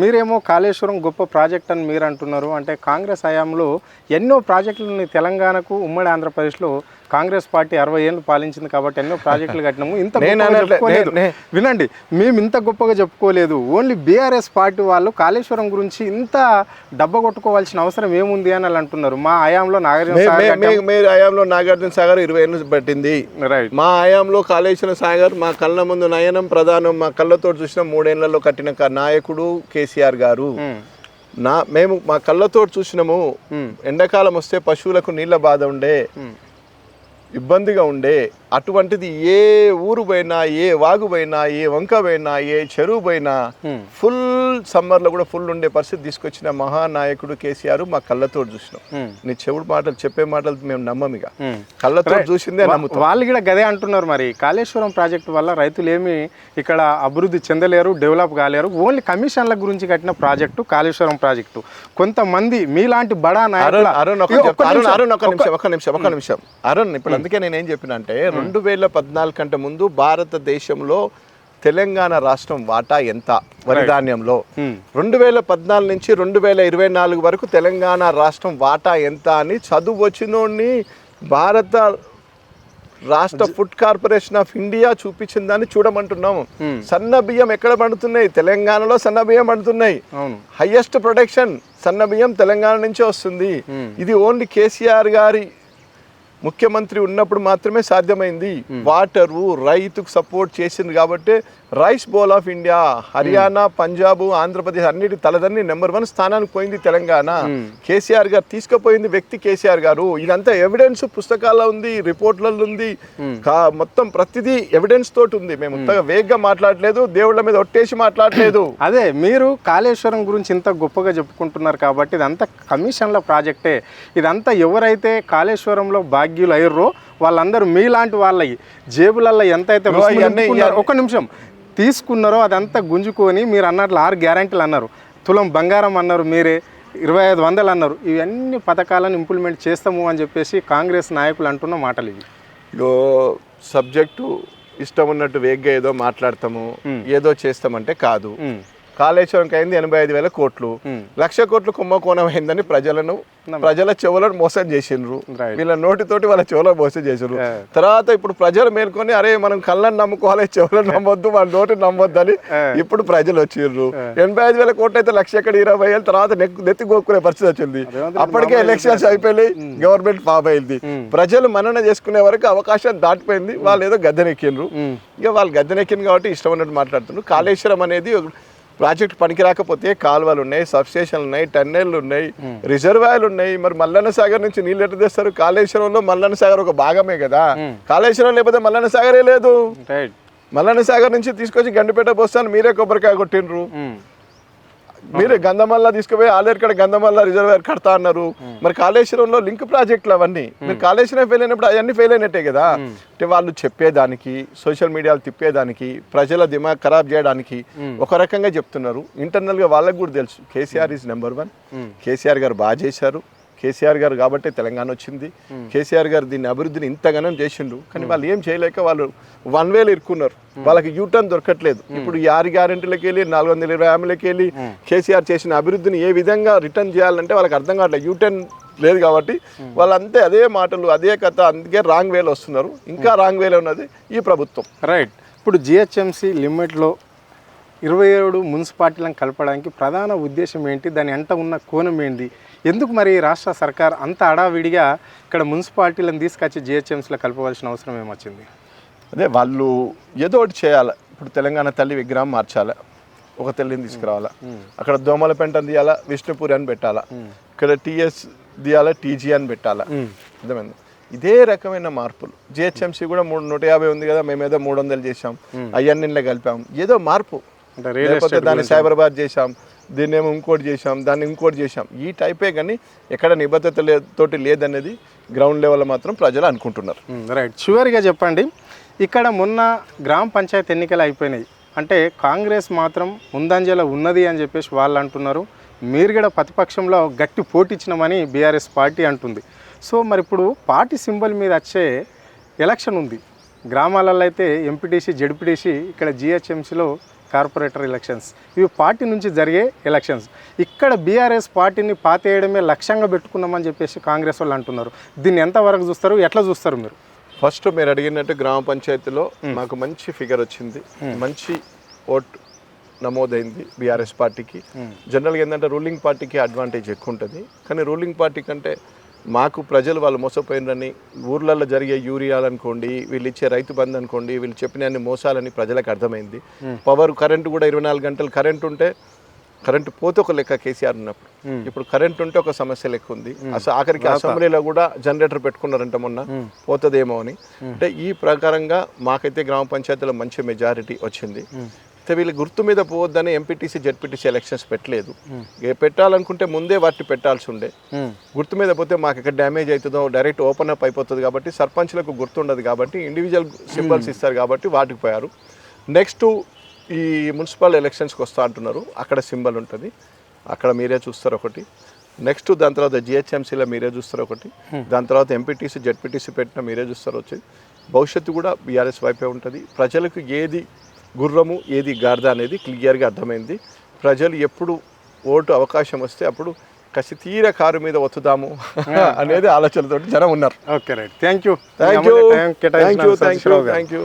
మీరేమో కాళేశ్వరం గొప్ప ప్రాజెక్ట్ అని మీరు అంటున్నారు. అంటే కాంగ్రెస్ హయాంలో ఎన్నో ప్రాజెక్టులని తెలంగాణకు ఉమ్మడి ఆంధ్రప్రదేశ్లో కాంగ్రెస్ పార్టీ 60 ఏళ్ళు పాలించింది కాబట్టి ఎన్నో ప్రాజెక్టులు కట్టినాము. ఇంత చెప్పుకోలేదు. వినండి, మేము ఇంత గొప్పగా చెప్పుకోలేదు. ఓన్లీ బీఆర్ఎస్ పార్టీ వాళ్ళు కాళేశ్వరం గురించి ఇంత డబ్బ కొట్టుకోవాల్సిన అవసరం ఏముంది అని అంటున్నారు. మా హయాంలో నాగార్జున సాగర్ 20 ఏళ్ళు పట్టింది. మా హయాంలో కాళేశ్వరం సాగర్ మా కళ్ళ ముందు నయనం ప్రధానం, మా కళ్ళతో చూసిన 3 ఏళ్లలో కట్టిన నాయకుడు కేసీఆర్ గారు. మేము మా కళ్ళతో చూసినాము. ఎండాకాలం వస్తే పశువులకు నీళ్ళ బాధ ఉండే, ఇబ్బందిగా ఉండే. అటువంటిది ఏ ఊరు పోయినా, ఏ వాగు పోయినా, ఏ వంక పోయినా, ఏ చెరువు పోయినా ఫుల్ సమ్మర్లో కూడా ఫుల్ ఉండే పరిస్థితి తీసుకొచ్చిన మహానాయకుడు కేసీఆర్ మా కళ్ళతో చూసినాం. నీ చెవుడు మాటలు చెప్పే మాటలు మేము నమ్మం, ఇక కళ్ళతో చూసిందే నమ్ముతాం. వాళ్ళు కూడా గదే అంటున్నారు. మరి కాళేశ్వరం ప్రాజెక్టు వల్ల రైతులు ఏమి ఇక్కడ అభివృద్ధి చెందలేరు, డెవలప్ కాలేరు. ఓన్లీ కమిషన్ల గురించి కట్టిన ప్రాజెక్టు కాళేశ్వరం ప్రాజెక్టు. కొంతమంది మీలాంటి బడా నాయకులు ఒక నిమిషం అరుణ్, ఇప్పుడు అందుకే నేనేం చెప్పిన అంటే 2014 కంటే ముందు భారతదేశంలో తెలంగాణ రాష్ట్రం వాటా ఎంత వరి ధాన్యంలో, 2014 నుంచి 2024 వరకు తెలంగాణ రాష్ట్రం వాటా ఎంత అని చదువు వచ్చినోడిని భారత రాష్ట్ర ఫుడ్ కార్పొరేషన్ ఆఫ్ ఇండియా చూపించిందని చూడమంటున్నాము. సన్న బియ్యం ఎక్కడ పండుతున్నాయి? తెలంగాణలో సన్న బియ్యం పండుతున్నాయి. హైయెస్ట్ ప్రొడక్షన్ సన్న బియ్యం తెలంగాణ నుంచే వస్తుంది. ఇది ఓన్లీ కేసీఆర్ గారి ముఖ్యమంత్రి ఉన్నప్పుడు మాత్రమే సాధ్యమైంది. వాటరు రైతుకు సపోర్ట్ చేసింది కాబట్టి rice bowl of India, Haryana, Punjab, Andhra Pradesh అన్నిటి తలదన్ని నెంబర్ 1 స్థానానికి పోయింది తెలంగాణ. కేసీఆర్ గారు తీసుకుపోయింది వ్యక్తి కేసీఆర్ గారు. ఇదంతా ఎవిడెన్స్ పుస్తకాల్లో ఉంది, రిపోర్ట్లలో ఉంది, మొత్తం ప్రతిదీ ఎవిడెన్స్ తోటి ఉంది. మేము వేగంగా మాట్లాడలేదు, దేవుళ్ళ మీద ఒట్టేసి మాట్లాడలేదు. అదే మీరు కాళేశ్వరం గురించి ఇంత గొప్పగా చెప్పుకుంటున్నారు కాబట్టి ఇదంతా కమిషన్ల ప్రాజెక్టే. ఇదంతా ఎవరైతే కాళేశ్వరంలో భాగ్యులు అయ్యారో వాళ్ళందరూ మీలాంటి వాళ్ళకి జేబులలో ఎంతైతే ఒక నిమిషం తీసుకున్నారో అదంతా గుంజుకొని మీరు అన్నట్లు 6 గ్యారంటీలు అన్నారు, తులం బంగారం అన్నారు, మీరే 2500 అన్నారు. ఇవన్నీ పథకాలను ఇంప్లిమెంట్ చేస్తాము అని చెప్పేసి కాంగ్రెస్ నాయకులు అంటున్న మాటలు ఇవి. సబ్జెక్టు ఇష్టం ఉన్నట్టు వేగ్గా ఏదో మాట్లాడతాము, ఏదో చేస్తామంటే కాదు. కాళేశ్వరంకి అయింది 85,000 కోట్లు, 1,00,000 కోట్లు కుంభకోణం అయిందని ప్రజల చెవులను మోసం చేసిండ్రు. వీళ్ళ నోటితోటి వాళ్ళ చెవులను మోసం చేసిండ్రు. తర్వాత ఇప్పుడు ప్రజలు మేల్కొని అరే మనం కళ్ళని నమ్ముకోవాలి, చెవులను నమ్మొద్దు, వాళ్ళ నోటి నమ్మొద్దని ఇప్పుడు ప్రజలు వచ్చిండ్రు. 85,000 కోట్లు అయితే 1,20,000 తర్వాత నెత్తి గోక్కునే పరిస్థితి వచ్చింది. అప్పటికే ఎలక్షన్స్ అయిపోయినాయి, గవర్నమెంట్ పాప్ అయింది. ప్రజలు మనన చేసుకునే వరకు అవకాశం దాటిపోయింది. వాళ్ళు ఏదో గద్దెనెక్కిండ్రు. ఇక వాళ్ళు గద్దెనెక్కింది కాబట్టి ఇష్టం ఉన్నట్టు మాట్లాడుతున్నారు. కాళేశ్వరం అనేది ప్రాజెక్ట్ పనికి రాకపోతే కాలువలు ఉన్నాయి, సబ్స్టేషన్లు ఉన్నాయి, టన్నెళ్ళు ఉన్నాయి, రిజర్వాయర్లు ఉన్నాయి. మరి మల్లన్న సాగర్ నుంచి నీళ్ళు ఎట్లా తెస్తారు? కాళేశ్వరంలో మల్లన్న సాగర్ ఒక భాగమే కదా. కాళేశ్వరం లేకపోతే మల్లన్న సాగరే లేదు. మల్లన్న సాగర్ నుంచి తీసుకొచ్చి గండిపేట పోస్తాను మీరే కొబ్బరికాయ కొట్టిండ్రు. మీరే గంధమల్ల తీసుకుపోయి ఆలేరుకడ గంధమల్ల రిజర్వాయర్ కడతా అన్నారు. మరి కాళేశ్వరంలో లింక్ ప్రాజెక్టులు అవన్నీ మీరు కాళేశ్వరం ఫెయిల్ అయినప్పుడు అవన్నీ ఫెయిల్ అయినట్టే కదా. అంటే వాళ్ళు చెప్పేదానికి, సోషల్ మీడియాలో తిప్పేదానికి, ప్రజల దిమాగ్ ఖరాబ్ చేయడానికి ఒక రకంగా చెప్తున్నారు. ఇంటర్నల్గా వాళ్ళకు కూడా తెలుసు కేసీఆర్ ఈజ్ నెంబర్ 1. కేసీఆర్ గారు బాగా చేశారు. కేసీఆర్ గారు కాబట్టి తెలంగాణ వచ్చింది. కేసీఆర్ గారు దీన్ని అభివృద్ధిని ఇంతగానం చేసిండు. కానీ వాళ్ళు ఏం చేయలేక వాళ్ళు 1 వేలు ఇరుక్కున్నారు. వాళ్ళకి యూటర్న్ దొరకట్లేదు. ఇప్పుడు 6 గ్యారెంటీలకు వెళ్ళి 420 హామీలకు వెళ్ళి కేసీఆర్ చేసిన అభివృద్ధిని ఏ విధంగా రిటర్న్ చేయాలంటే వాళ్ళకి అర్థం కావట్లేదు. యూటర్న్ లేదు కాబట్టి వాళ్ళంతే అదే మాటలు, అదే కథ. అందుకే రాంగ్ వేలో వస్తున్నారు. ఇంకా రాంగ్ వేలో ఉన్నది ఈ ప్రభుత్వం. రైట్. ఇప్పుడు జిహెచ్ఎంసీ లిమిట్లో 27 మున్సిపాలిటీలను కలపడానికి ప్రధాన ఉద్దేశం ఏంటి? దాని అంట ఉన్న కోణం ఏంటి? ఎందుకు మరి రాష్ట్ర సర్కార్ అంత అడావిడిగా ఇక్కడ మున్సిపాలిటీలను తీసుకొచ్చి జిహెచ్ఎంసీలో కలపవలసిన అవసరం ఏమొచ్చింది? అదే వాళ్ళు ఏదో ఒకటి చేయాలి. ఇప్పుడు తెలంగాణ తల్లి విగ్రహం మార్చాలి, ఒక తల్లిని తీసుకురావాలా. అక్కడ దోమల పెంటను తీయాలా, విష్ణుపూరి అని పెట్టాలా. ఇక్కడ టీఎస్ తీయాలా, టీజీ అని పెట్టాలా. అర్థమైంది? ఇదే రకమైన మార్పులు. జిహెచ్ఎంసీ కూడా 150 ఉంది కదా, మేమేదో 300 చేసాం, అవన్నీ కలిపాం. ఏదో మార్పు. లేకపోతే దాన్ని సైబరాబాద్ చేసాం, దీన్ని ఏమో ఇంకోటి చేసాం, దాన్ని ఇంకోటి చేసాం. ఈ టైపే కానీ ఎక్కడ నిబద్ధత తోటి లేదనేది గ్రౌండ్ లెవెల్లో మాత్రం ప్రజలు అనుకుంటున్నారు. రైట్. చివరిగా చెప్పండి, ఇక్కడ మొన్న గ్రామ పంచాయతీ ఎన్నికలు అయిపోయినాయి. అంటే కాంగ్రెస్ మాత్రం ముందంజలో ఉన్నది అని చెప్పేసి వాళ్ళు అంటున్నారు. మీరు కూడా ప్రతిపక్షంలో గట్టి పోటీ ఇచ్చినామని బీఆర్ఎస్ పార్టీ అంటుంది. సో మరి ఇప్పుడు పార్టీ సింబల్ మీద వచ్చే ఎలక్షన్ ఉంది. గ్రామాలలో అయితే ఎంపీటీసీ, జడ్పీటీసీ, ఇక్కడ జిహెచ్ఎంసీలో కార్పొరేటర్ ఎలక్షన్స్, ఇవి పార్టీ నుంచి జరిగే ఎలక్షన్స్. ఇక్కడ బీఆర్ఎస్ పార్టీని పాతేయడమే లక్ష్యంగా పెట్టుకున్నామని చెప్పేసి కాంగ్రెస్ వాళ్ళు అంటున్నారు. దీన్ని ఎంతవరకు చూస్తారు, ఎట్లా చూస్తారు మీరు? ఫస్ట్ మీరు అడిగినట్టు గ్రామ పంచాయతీలో మాకు మంచి ఫిగర్ వచ్చింది, మంచి ఓట్ నమోదైంది బీఆర్ఎస్ పార్టీకి. జనరల్గా ఏంటంటే రూలింగ్ పార్టీకి అడ్వాంటేజ్ ఎక్కువ ఉంటుంది, కానీ రూలింగ్ పార్టీ కంటే మాకు ప్రజలు వాళ్ళు మోసపోయినని, ఊర్లలో జరిగే యూరియాలు అనుకోండి, వీళ్ళు ఇచ్చే రైతు బంధు అనుకోండి, వీళ్ళు చెప్పిన అన్ని మోసాలని ప్రజలకు అర్థమైంది. పవర్ కరెంటు కూడా 24 గంటలు కరెంటు ఉంటే, కరెంటు పోతే ఒక లెక్క కేసీఆర్ ఉన్నప్పుడు, ఇప్పుడు కరెంట్ ఉంటే ఒక సమస్య లెక్క ఉంది. అసలు ఆఖరికి అసెంబ్లీలో కూడా జనరేటర్ పెట్టుకున్నారంట మొన్న, పోతుందేమో అని. అంటే ఈ ప్రకారంగా మాకైతే గ్రామ పంచాయతీలో మంచి మెజారిటీ వచ్చింది. అయితే వీళ్ళు గుర్తు మీద పోవద్దని ఎంపీటీసీ జెడ్పీటీసీ ఎలక్షన్స్ పెట్టలేదు. పెట్టాలనుకుంటే ముందే వాటిని పెట్టాల్సి ఉండే. గుర్తు మీద పోతే మాకు ఎక్కడ డ్యామేజ్ అవుతుందో డైరెక్ట్ ఓపెన్ అప్ అయిపోతుంది కాబట్టి, సర్పంచ్లకు గుర్తుండదు కాబట్టి ఇండివిజువల్ సింబల్స్ ఇస్తారు కాబట్టి వాటికి పోయారు. నెక్స్ట్ ఈ మున్సిపల్ ఎలక్షన్స్కి వస్తా అంటున్నారు, అక్కడ సింబల్ ఉంటుంది, అక్కడ మీరే చూస్తారు ఒకటి. నెక్స్ట్ దాని తర్వాత జిహెచ్ఎంసీలో మీరే చూస్తారు ఒకటి, దాని తర్వాత ఎంపీటీసీ జెడ్పీటీసీ పెట్టినా మీరే చూస్తారు వచ్చేది. భవిష్యత్తు కూడా బీఆర్ఎస్ వైపే ఉంటుంది. ప్రజలకు ఏది గుర్రము ఏది గాడిద అనేది క్లియర్గా అర్థమైంది. ప్రజలు ఎప్పుడు ఓటు అవకాశం వస్తే అప్పుడు కసి తీర కారు మీద ఒత్తుదాము అనేది ఆలోచనతో జనం ఉన్నారు. Okay, right. Thank you. Thank you.